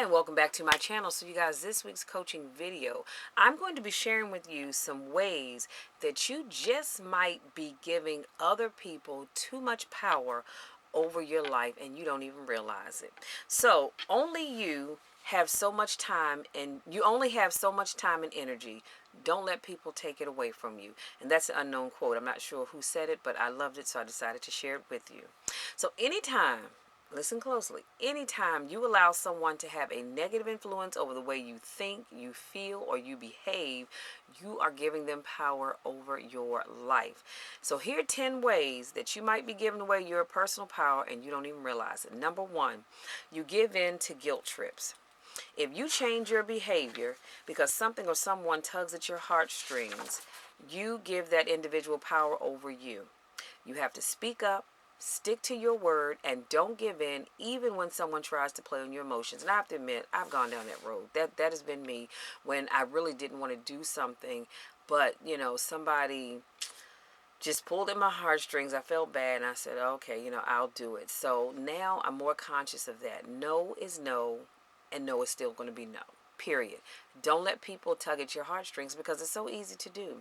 Hi, and welcome back to my channel. So you guys, this week's coaching video, I'm going to be sharing with you some ways that you just might be giving other people too much power over your life and you don't even realize it. So only you have so much time, and you only have so much time and energy. Don't let people take it away from you. And that's an unknown quote. I'm not sure who said it, but I loved it, so I decided to share it with you. So anytime, listen closely. Anytime you allow someone to have a negative influence over the way you think, you feel, or you behave, you are giving them power over your life. So here are 10 ways that you might be giving away your personal power and you don't even realize it. Number one, you give in to guilt trips. If you change your behavior because something or someone tugs at your heartstrings, you give that individual power over you. You have to speak up, stick to your word, and don't give in even when someone tries to play on your emotions. And I have to admit, I've gone down that road. That has been me when I really didn't want to do something, but somebody just pulled at my heartstrings. I felt bad and I said, okay, I'll do it. So now I'm more conscious of that. No is no, and no is still going to be no. Period. Don't let people tug at your heartstrings because it's so easy to do,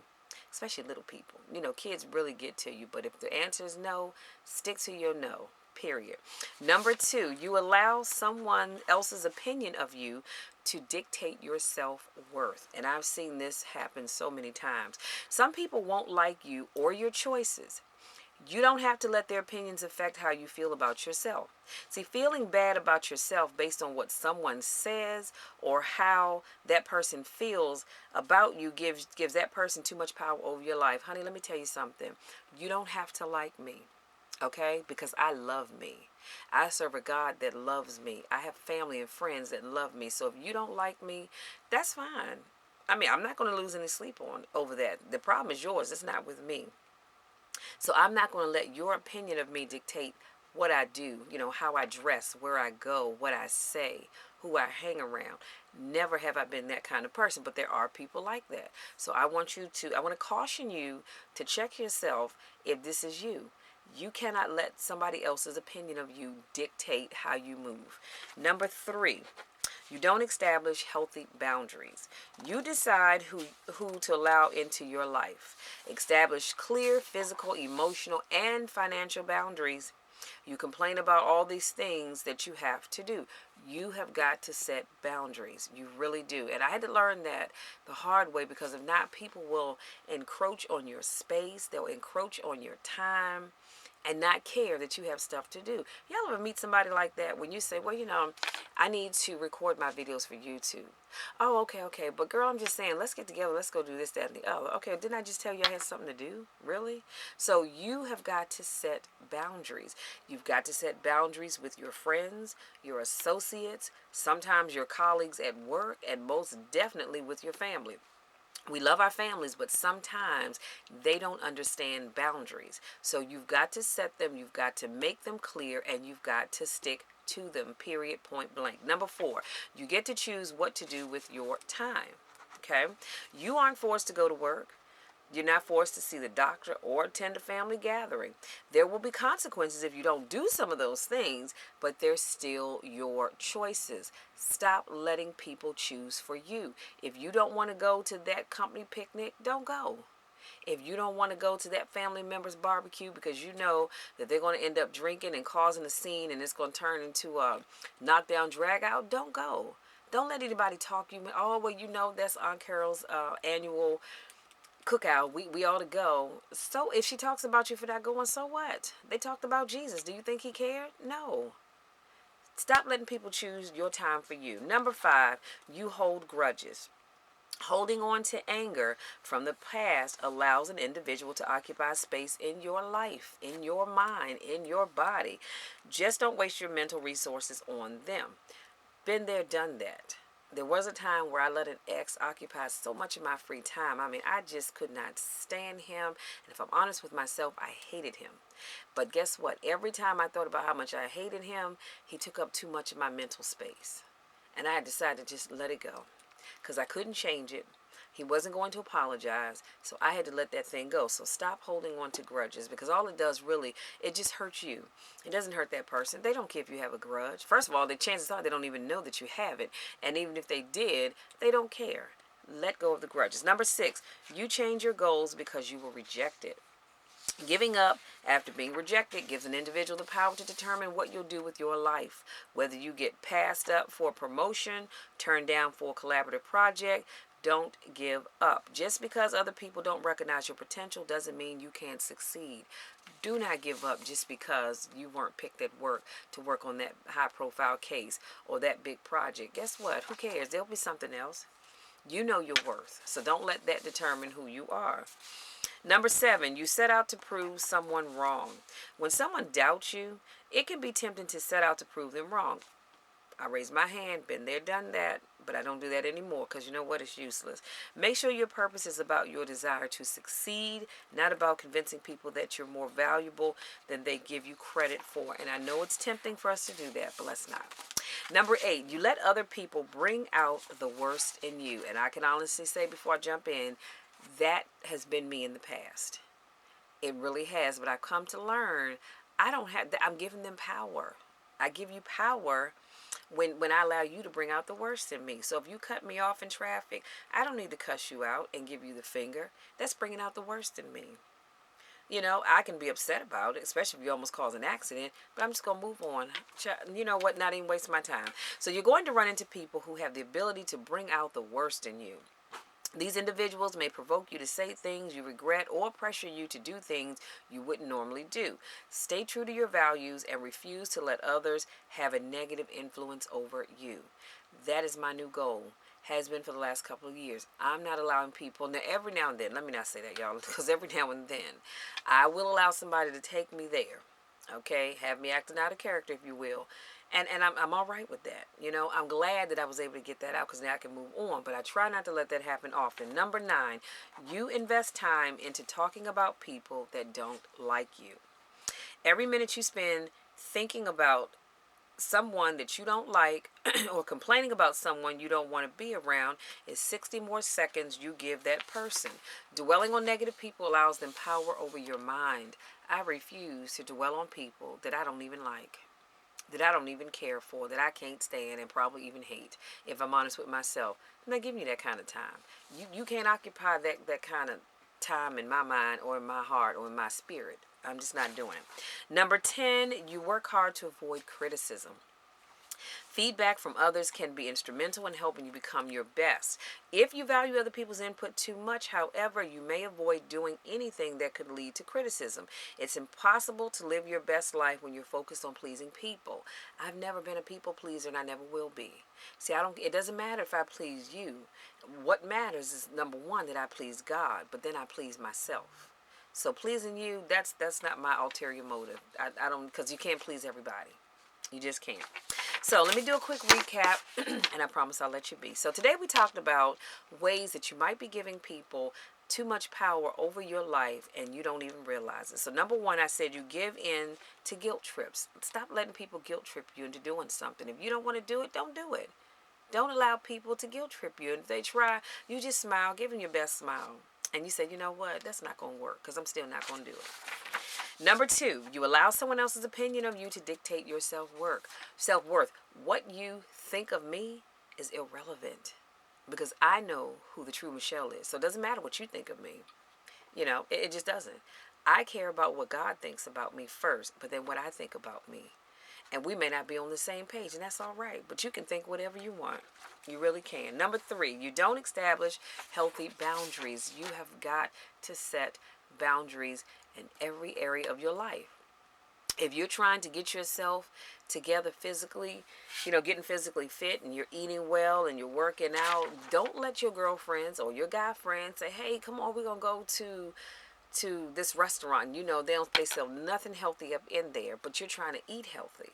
especially little people. Kids really get to you, but if the answer is no, stick to your no. Period. Number two, you allow someone else's opinion of you to dictate your self-worth. And I've seen this happen so many times. Some people won't like you or your choices. You don't have to let their opinions affect how you feel about yourself. See, feeling bad about yourself based on what someone says or how that person feels about you gives that person too much power over your life. Honey, let me tell you something. You don't have to like me, okay? Because I love me. I serve a God that loves me. I have family and friends that love me. So if you don't like me, that's fine. I mean, I'm not going to lose any sleep over that. The problem is yours. It's not with me. So I'm not going to let your opinion of me dictate what I do, how I dress, where I go, what I say, who I hang around. Never have I been that kind of person, but there are people like that. So I want to caution you to check yourself if this is you. You cannot let somebody else's opinion of you dictate how you move. Number three, you don't establish healthy boundaries. You decide who to allow into your life. Establish clear physical, emotional, and financial boundaries. You complain about all these things that you have to do. You have got to set boundaries. You really do. And I had to learn that the hard way, because if not, people will encroach on your space. They'll encroach on your time and not care that you have stuff to do. Y'all ever meet somebody like that when you say, well, I need to record my videos for YouTube. Oh, okay. But girl, I'm just saying, let's get together. Let's go do this, that, and the other. Okay, didn't I just tell you I had something to do? Really? So you have got to set boundaries. You've got to set boundaries with your friends, your associates, sometimes your colleagues at work, and most definitely with your family. We love our families, but sometimes they don't understand boundaries. So you've got to set them, you've got to make them clear, and you've got to stick to them, period, point blank. Number four, you get to choose what to do with your time. Okay? You aren't forced to go to work. You're not forced to see the doctor or attend a family gathering. There will be consequences if you don't do some of those things, but they're still your choices. Stop letting people choose for you. If you don't want to go to that company picnic, don't go. If you don't want to go to that family member's barbecue because you know that they're going to end up drinking and causing a scene and it's going to turn into a knockdown drag out, don't go. Don't let anybody talk you. Oh, well, that's Aunt Carol's annual cookout, we ought to go. So if she talks about you for not going, so what? They talked about Jesus. Do you think he cared? No. Stop letting people choose your time for you. Number five, you hold grudges. Holding on to anger from the past allows an individual to occupy space in your life, in your mind, in your body. Just don't waste your mental resources on them. Been there, done that. There was a time where I let an ex occupy so much of my free time. I mean, I just could not stand him. And if I'm honest with myself, I hated him. But guess what? Every time I thought about how much I hated him, he took up too much of my mental space. And I decided to just let it go because I couldn't change it. He wasn't going to apologize, so I had to let that thing go. So stop holding on to grudges, because all it does really, it just hurts you. It doesn't hurt that person. They don't care if you have a grudge. First of all, the chances are they don't even know that you have it. And even if they did, they don't care. Let go of the grudges. Number 6, you change your goals because you were rejected. Giving up after being rejected gives an individual the power to determine what you'll do with your life. Whether you get passed up for a promotion, turned down for a collaborative project, don't give up. Just because other people don't recognize your potential doesn't mean you can't succeed. Do not give up just because you weren't picked at work to work on that high profile case or that big project. Guess what? Who cares? There'll be something else. You know your worth, so don't let that determine who you are. Number 7, you set out to prove someone wrong. When someone doubts you, it can be tempting to set out to prove them wrong. I raise my hand, been there, done that, but I don't do that anymore because you know what? It's useless. Make sure your purpose is about your desire to succeed, not about convincing people that you're more valuable than they give you credit for. And I know it's tempting for us to do that, but let's not. Number 8, you let other people bring out the worst in you. And I can honestly say before I jump in, that has been me in the past. It really has, but I've come to learn I'm giving them power. I give you power when I allow you to bring out the worst in me. So if you cut me off in traffic, I don't need to cuss you out and give you the finger. That's bringing out the worst in me. I can be upset about it, especially if you almost cause an accident, but I'm just going to move on. You know what? Not even waste my time. So you're going to run into people who have the ability to bring out the worst in you. These individuals may provoke you to say things you regret or pressure you to do things you wouldn't normally do. Stay true to your values and refuse to let others have a negative influence over you. That is my new goal. Has been for the last couple of years. I'm not allowing people, now every now and then, let me not say that, y'all, because every now and then, I will allow somebody to take me there, okay? Have me acting out of character, if you will. And I'm all right with that. I'm glad that I was able to get that out because now I can move on. But I try not to let that happen often. Number 9, you invest time into talking about people that don't like you. Every minute you spend thinking about someone that you don't like or complaining about someone you don't want to be around is 60 more seconds you give that person. Dwelling on negative people allows them power over your mind. I refuse to dwell on people that I don't even like, that I don't even care for, that I can't stand and probably even hate, if I'm honest with myself. I'm not giving you that kind of time. You can't occupy that kind of time in my mind or in my heart or in my spirit. I'm just not doing it. Number 10, you work hard to avoid criticism. Feedback from others can be instrumental in helping you become your best. If you value other people's input too much, however, you may avoid doing anything that could lead to criticism. It's impossible to live your best life when you're focused on pleasing people. I've never been a people pleaser and I never will be. See, it doesn't matter if I please you. What matters is, number 1, that I please God, but then I please myself. So pleasing you, that's not my ulterior motive. I don't, because you can't please everybody. You just can't. So let me do a quick recap, and I promise I'll let you be. So today we talked about ways that you might be giving people too much power over your life and you don't even realize it. So number 1, I said you give in to guilt trips. Stop letting people guilt trip you into doing something. If you don't want to do it, don't do it. Don't allow people to guilt trip you. And if they try, you just smile, give them your best smile. And you say, you know what, that's not going to work because I'm still not going to do it. Number 2, you allow someone else's opinion of you to dictate your self-worth. What you think of me is irrelevant because I know who the true Michelle is. So it doesn't matter what you think of me. It just doesn't. I care about what God thinks about me first, but then what I think about me. And we may not be on the same page, and that's all right. But you can think whatever you want. You really can. Number 3, you don't establish healthy boundaries. You have got to set boundaries in every area of your life. If you're trying to get yourself together physically, getting physically fit and you're eating well and you're working out, don't let your girlfriends or your guy friends say, hey, come on, we're going to go to this restaurant. They sell nothing healthy up in there, but you're trying to eat healthy,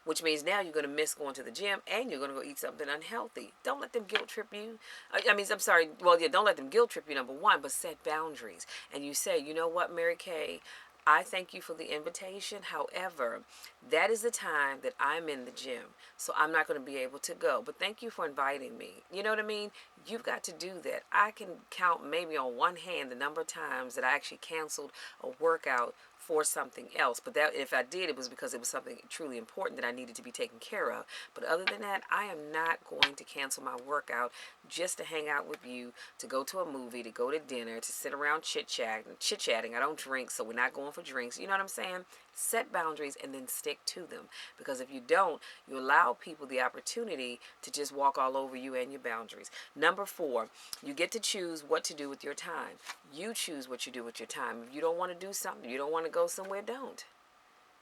which means now you're going to miss going to the gym and you're going to go eat something unhealthy. Don't let them guilt trip you. Don't let them guilt trip you, number 1, but set boundaries. And you say, you know what, Mary Kay, I thank you for the invitation. However, that is the time that I'm in the gym. So I'm not going to be able to go. But thank you for inviting me. You know what I mean? You've got to do that. I can count maybe on one hand the number of times that I actually canceled a workout for something else. But that, if I did, it was because it was something truly important that I needed to be taken care of. But other than that, I am not going to cancel my workout just to hang out with you, to go to a movie, to go to dinner, to sit around chit-chatting. I don't drink, so we're not going for drinks. You know what I'm saying? Set boundaries and then stick to them. Because if you don't, you allow people the opportunity to just walk all over you and your boundaries. Number 4, you get to choose what to do with your time. You choose what you do with your time. If you don't want to do something, you don't want to go somewhere, don't.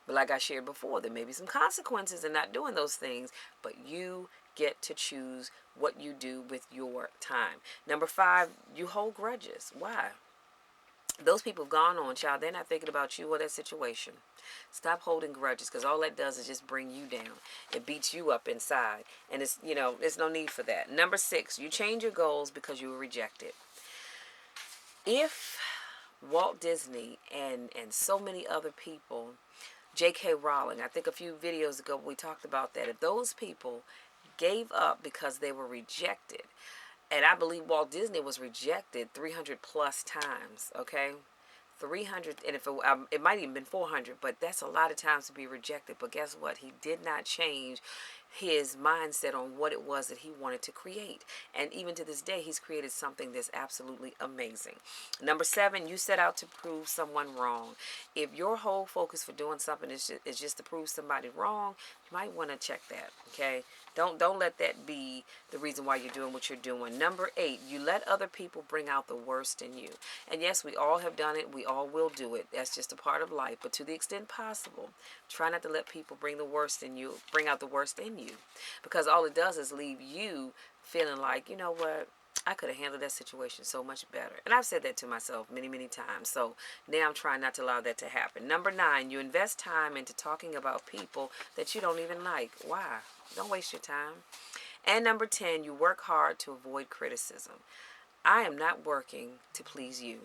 But like I shared before, there may be some consequences in not doing those things, but you get to choose what you do with your time. Number 5, you hold grudges. Why? Those people have gone on, child. They're not thinking about you or that situation. Stop holding grudges, because all that does is just bring you down. It beats you up inside. And there's no need for that. Number 6, you change your goals because you were rejected. If Walt Disney and so many other people, J.K. Rowling, I think a few videos ago we talked about that. If those people gave up because they were rejected, and I believe Walt Disney was rejected 300 plus times, okay? 300, and if it might even been 400, but that's a lot of times to be rejected. But guess what? He did not change his mindset on what it was that he wanted to create. And even to this day, he's created something that's absolutely amazing. Number 7, you set out to prove someone wrong. If your whole focus for doing something is just to prove somebody wrong, you might want to check that, okay? Don't let that be the reason why you're doing what you're doing. Number 8, you let other people bring out the worst in you. And yes, we all have done it. We all will do it. That's just a part of life. But to the extent possible, try not to let people bring the worst in you, bring out the worst in you. Because all it does is leave you feeling like, you know what, I could have handled that situation so much better. And I've said that to myself many, many times. So now I'm trying not to allow that to happen. Number 9, you invest time into talking about people that you don't even like. Why? Don't waste your time. And number 10, you work hard to avoid criticism. I am not working to please you.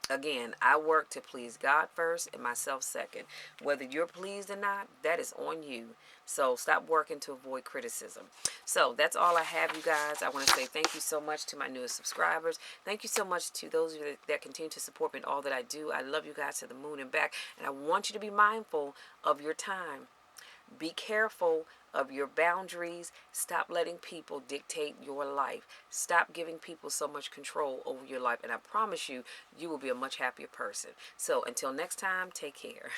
Again, I work to please God first and myself second. Whether you're pleased or not, that is on you. So stop working to avoid criticism. So that's all I have, you guys. I want to say thank you so much to my newest subscribers. Thank you so much to those of you that continue to support me in all that I do. I love you guys to the moon and back. And I want you to be mindful of your time. Be careful of your boundaries. Stop letting people dictate your life. Stop giving people so much control over your life. And I promise you, you will be a much happier person. So until next time, take care.